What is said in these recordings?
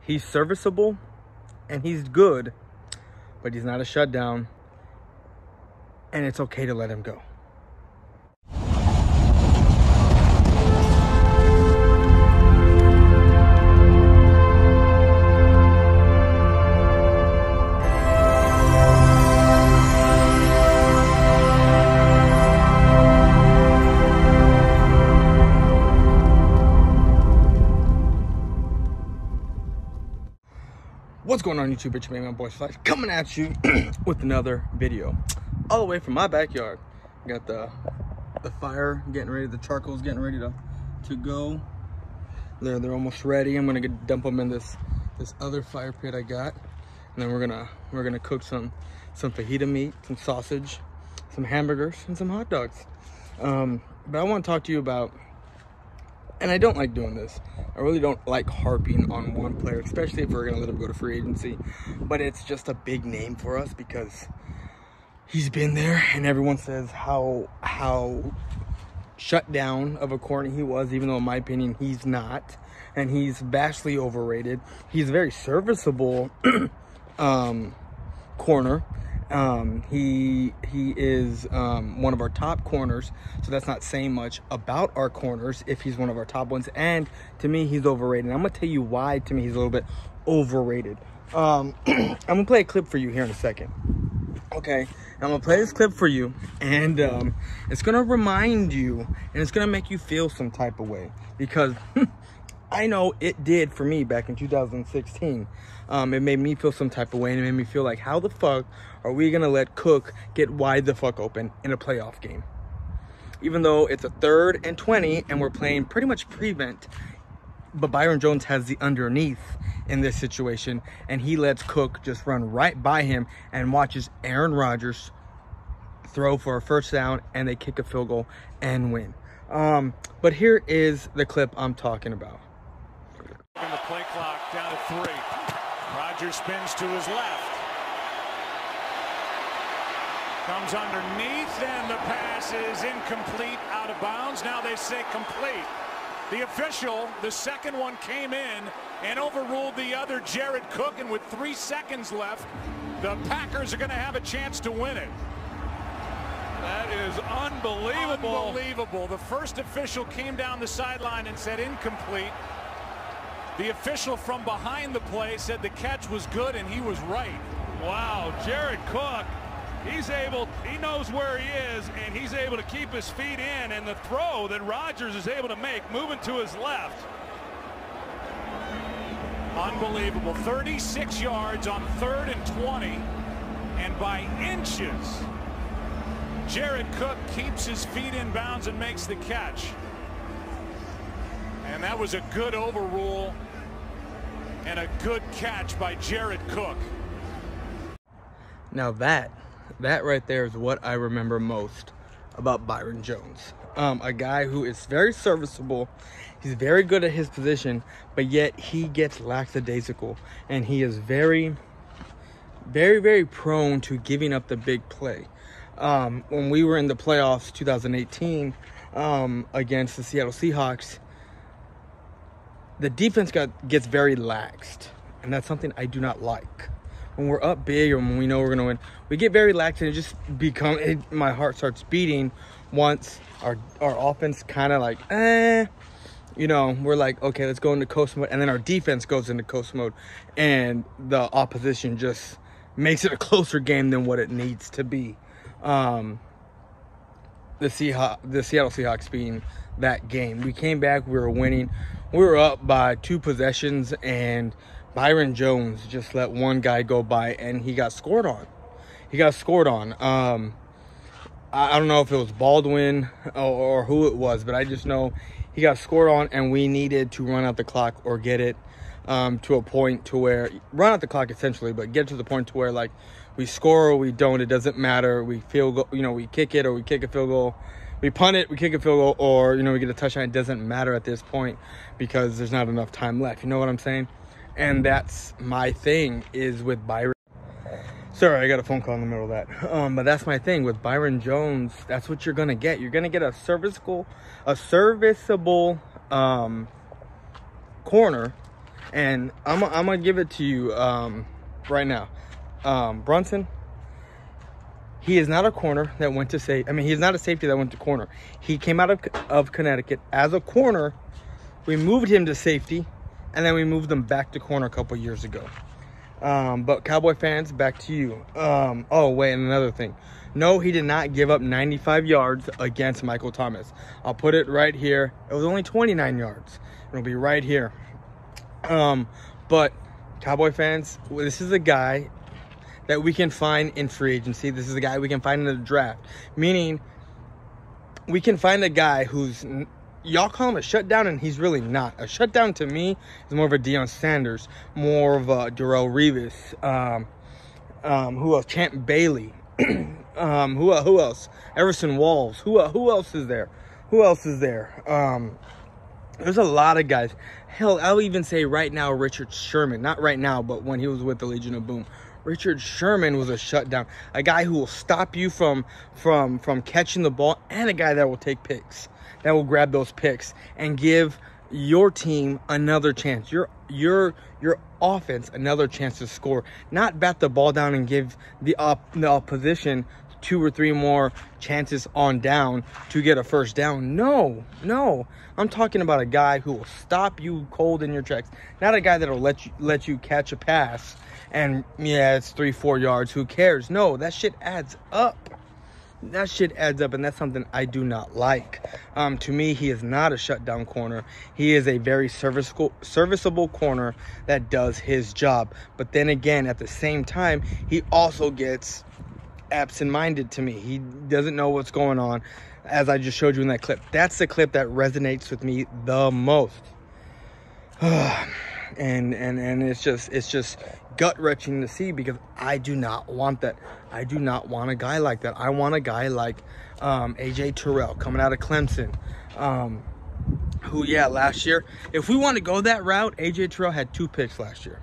He's serviceable and he's good, but he's not a shutdown, and it's okay to let him go. What's going on YouTube? It's your man, Boys Flash, coming at you with another video all the way from my backyard. I got the fire getting ready, the charcoal's getting ready to go. They're almost ready. I'm gonna dump them in this other fire pit I got, and then we're gonna cook some fajita meat, some sausage, some hamburgers, and some hot dogs. But I want to talk to you about, and I don't like doing this. I really don't like harping on one player, especially if we're going to let him go to free agency. But it's just a big name for us because he's been there, and everyone says how shut down of a corner he was, even though in my opinion he's not. And he's vastly overrated. He's a very serviceable corner. He is one of our top corners, so that's not saying much about our corners if he's one of our top ones. And to me, he's overrated. I'm gonna tell you why to me he's a little bit overrated. I'm gonna play a clip for you here in a second. Okay, I'm gonna play this clip for you, and it's gonna remind you, and it's gonna make you feel some type of way, because I know it did for me back in 2016. It made me feel some type of way, and it made me feel like, how the fuck are we gonna let Cook get wide the fuck open in a playoff game? Even though it's a 3rd and 20 and we're playing pretty much prevent, but Byron Jones has the underneath in this situation, and he lets Cook just run right by him and watches Aaron Rodgers throw for a first down, and they kick a field goal and win. But here is the clip I'm talking about. The play clock down to 3. Rodgers spins to his left. Comes underneath, and the pass is incomplete, out of bounds. Now they say complete. The official, the second one, came in and overruled the other, Jared Cook, and with 3 seconds left, the Packers are going to have a chance to win it. That is unbelievable. Unbelievable. The first official came down the sideline and said incomplete. The official from behind the play said the catch was good, and he was right. Wow, Jared Cook, he knows where he is, and he's able to keep his feet in, and the throw that Rodgers is able to make, moving to his left. Unbelievable. 36 yards on 3rd and 20, and by inches, Jared Cook keeps his feet in bounds and makes the catch. And that was a good overrule and a good catch by Jared Cook. Now that right there is what I remember most about Byron Jones. A guy who is very serviceable. He's very good at his position, but yet he gets lackadaisical, and he is very, very, very prone to giving up the big play. When we were in the playoffs 2018 against the Seattle Seahawks, the defense gets very laxed, and that's something I do not like. When we're up big or when we know we're going to win, we get very lax, and it just my heart starts beating once our offense kind of like, you know, we're like, okay, let's go into coast mode, and then our defense goes into coast mode, and the opposition just makes it a closer game than what it needs to be. The Seattle Seahawks being that game. We came back, we were winning. We were up by 2 possessions, and Byron Jones just let one guy go by, and he got scored on. I don't know if it was Baldwin or who it was, but I just know he got scored on, and we needed to run out the clock or get it to a point to where, run out the clock essentially, but get to the point to where, like, we score or we don't, it doesn't matter. We field goal, you know, we kick it or we kick a field goal. We punt it, we kick a field goal, or, you know, we get a touchdown. It doesn't matter at this point because there's not enough time left. You know what I'm saying? And that's my thing is with Byron. Sorry, I got a phone call in the middle of that. But that's my thing with Byron Jones. That's what you're going to get. You're going to get a serviceable corner And I'm gonna give it to you right now. Brunson, he is not a corner that went to safety. I mean, he's not a safety that went to corner. He came out of Connecticut as a corner. We moved him to safety, and then we moved him back to corner a couple years ago. But Cowboy fans, back to you. Oh, wait, and another thing. No, he did not give up 95 yards against Michael Thomas. I'll put it right here. It was only 29 yards. It'll be right here. But Cowboy fans, this is a guy that we can find in free agency. This is a guy we can find in the draft. Meaning, we can find a guy who's... Y'all call him a shutdown, and he's really not. A shutdown to me is more of a Deion Sanders, more of a Darrelle Revis. Who else? Champ Bailey. Who else? Everson Walls. Who else is there? Who else is there? There's a lot of guys. Hell, I'll even say right now Richard Sherman. Not right now, but when he was with the Legion of Boom. Richard Sherman was a shutdown. A guy who will stop you from catching the ball, and a guy that will take picks. That will grab those picks and give your team another chance. Your offense another chance to score. Not bat the ball down and give the opposition 2 or 3 more chances on down to get a first down. No. I'm talking about a guy who will stop you cold in your tracks. Not a guy that will let you catch a pass and yeah, it's 3-4 yards. Who cares? No, that shit adds up. That shit adds up, and that's something I do not like. To me, he is not a shutdown corner. He is a very serviceable corner that does his job. But then again, at the same time, he also gets absent-minded to me. He doesn't know what's going on, as I just showed you in that clip. That's the clip that resonates with me the most. and it's just gut-wrenching to see, because I do not want that. I do not want a guy like that. I want a guy like AJ Terrell coming out of Clemson, who, yeah, last year, if we want to go that route, AJ Terrell had 2 picks last year,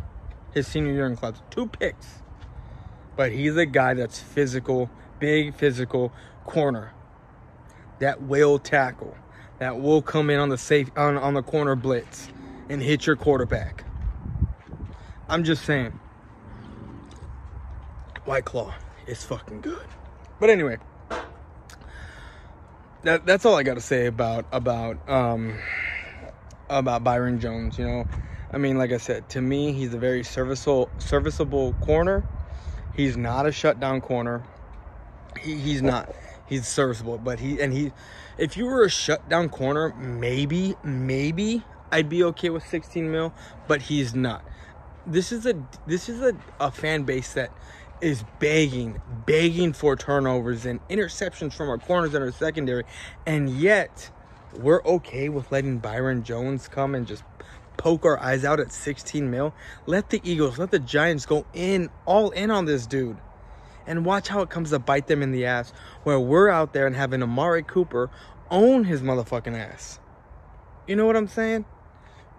his senior year in Clemson. 2 picks. But he's a guy that's physical, big physical corner that will tackle, that will come in on the on the corner blitz and hit your quarterback. I'm just saying, White Claw is fucking good. But anyway, that's all I got to say about Byron Jones. You know, I mean, like I said, to me, he's a very serviceable corner. He's not a shutdown corner. He's not. He's serviceable, but if you were a shutdown corner, maybe I'd be okay with 16 mil, but he's not. This is a fan base that is begging for turnovers and interceptions from our corners and our secondary, and yet we're okay with letting Byron Jones come and just poke our eyes out at 16 mil. Let the Eagles, let the Giants go all in on this dude, and watch how it comes to bite them in the ass, where we're out there and having Amari Cooper own his motherfucking ass. You know what I'm saying?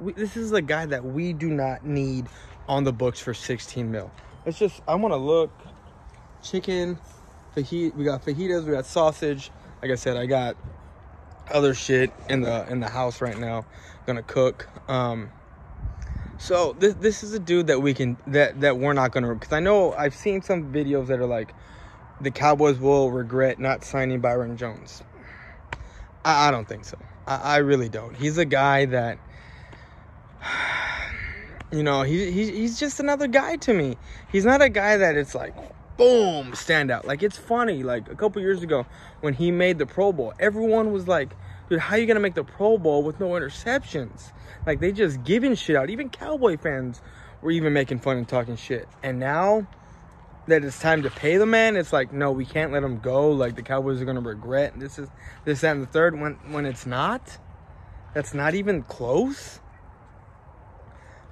This is a guy that we do not need on the books for 16 mil. It's just, I want to look. Chicken, fajita, we got fajitas, we got sausage. Like I said, I got other shit in the house right now. Gonna cook. So this is a dude that we can that we're not gonna, because I know I've seen some videos that are like, the Cowboys will regret not signing Byron Jones. I don't think so. I really don't. He's a guy that, you know, he's just another guy to me. He's not a guy that it's like, boom, standout. Like, it's funny. Like, a couple years ago when he made the Pro Bowl, everyone was like, dude, how are you going to make the Pro Bowl with no interceptions? Like, they just giving shit out. Even Cowboy fans were even making fun and talking shit. And now that it's time to pay the man, it's like, no, we can't let him go. Like, the Cowboys are going to regret this, that, and the third. When it's not. That's not even close.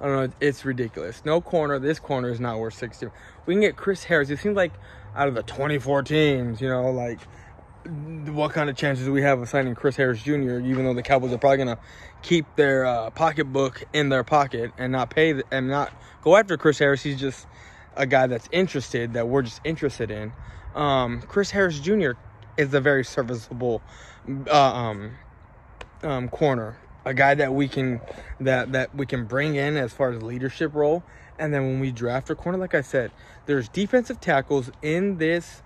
I don't know. It's ridiculous. No corner. This corner is not worth 60. We can get Chris Harris. It seems like out of the 24 teams, you know, like, what kind of chances do we have of signing Chris Harris Jr., even though the Cowboys are probably going to keep their pocketbook in their pocket and not pay and not go after Chris Harris. He's just a guy that's interested, that we're just interested in. Chris Harris Jr. is a very serviceable corner. a guy that we can bring in as far as leadership role. And then when we draft a corner, like I said, there's defensive tackles in this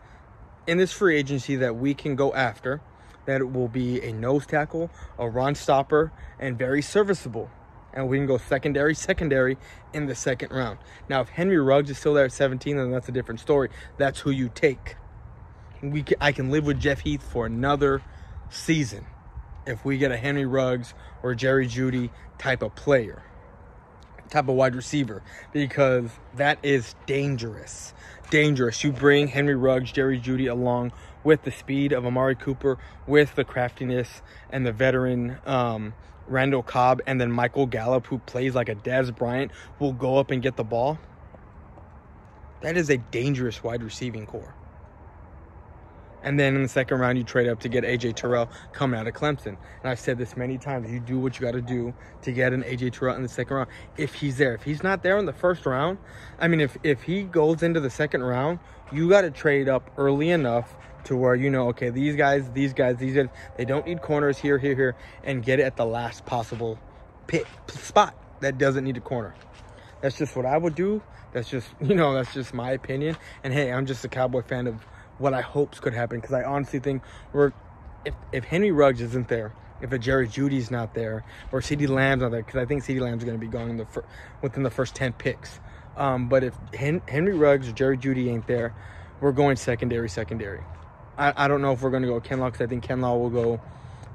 free agency that we can go after. That will be a nose tackle, a run stopper, and very serviceable. And we can go secondary in the second round. Now, if Henry Ruggs is still there at 17, then that's a different story. That's who you take. I can live with Jeff Heath for another season if we get a Henry Ruggs or Jerry Jeudy type of player, type of wide receiver, because that is dangerous. Dangerous. You bring Henry Ruggs, Jerry Jeudy along with the speed of Amari Cooper, with the craftiness and the veteran Randall Cobb, and then Michael Gallup, who plays like a Dez Bryant, will go up and get the ball. That is a dangerous wide receiving core. And then in the second round, you trade up to get A.J. Terrell coming out of Clemson. And I've said this many times. You do what you got to do to get an A.J. Terrell in the second round. If he's there. If he's not there in the first round, I mean, if he goes into the second round, you got to trade up early enough to where you know, okay, these guys, they don't need corners here, and get it at the last possible spot that doesn't need a corner. That's just what I would do. That's just, that's just my opinion. And hey, I'm just a Cowboy fan of what I hope could happen, because I honestly think if Henry Ruggs isn't there, if a Jerry Jeudy's not there, or CeeDee Lamb's not there, because I think CeeDee Lamb's going to be going within the first 10 picks. But if Henry Ruggs or Jerry Jeudy ain't there, we're going secondary. I don't know if we're going to go Ken Law, because I think Ken Law will go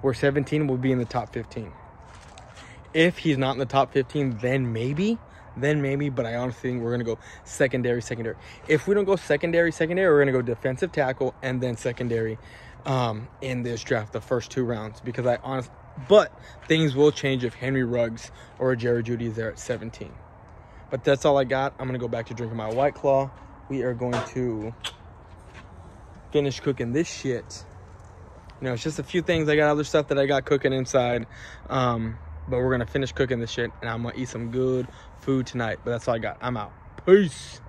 where 17 will be in the top 15. If he's not in the top 15, then maybe, but I honestly think we're going to go secondary. If we don't go secondary, we're going to go defensive tackle and then secondary in this draft, the first 2 rounds, because but things will change if Henry Ruggs or Jerry Jeudy is there at 17. But that's all I got. I'm going to go back to drinking my White Claw. We are going to finish cooking this shit. It's just a few things. I got other stuff that I got cooking inside. But we're going to finish cooking this shit, and I'm going to eat some good food tonight. But that's all I got. I'm out. Peace.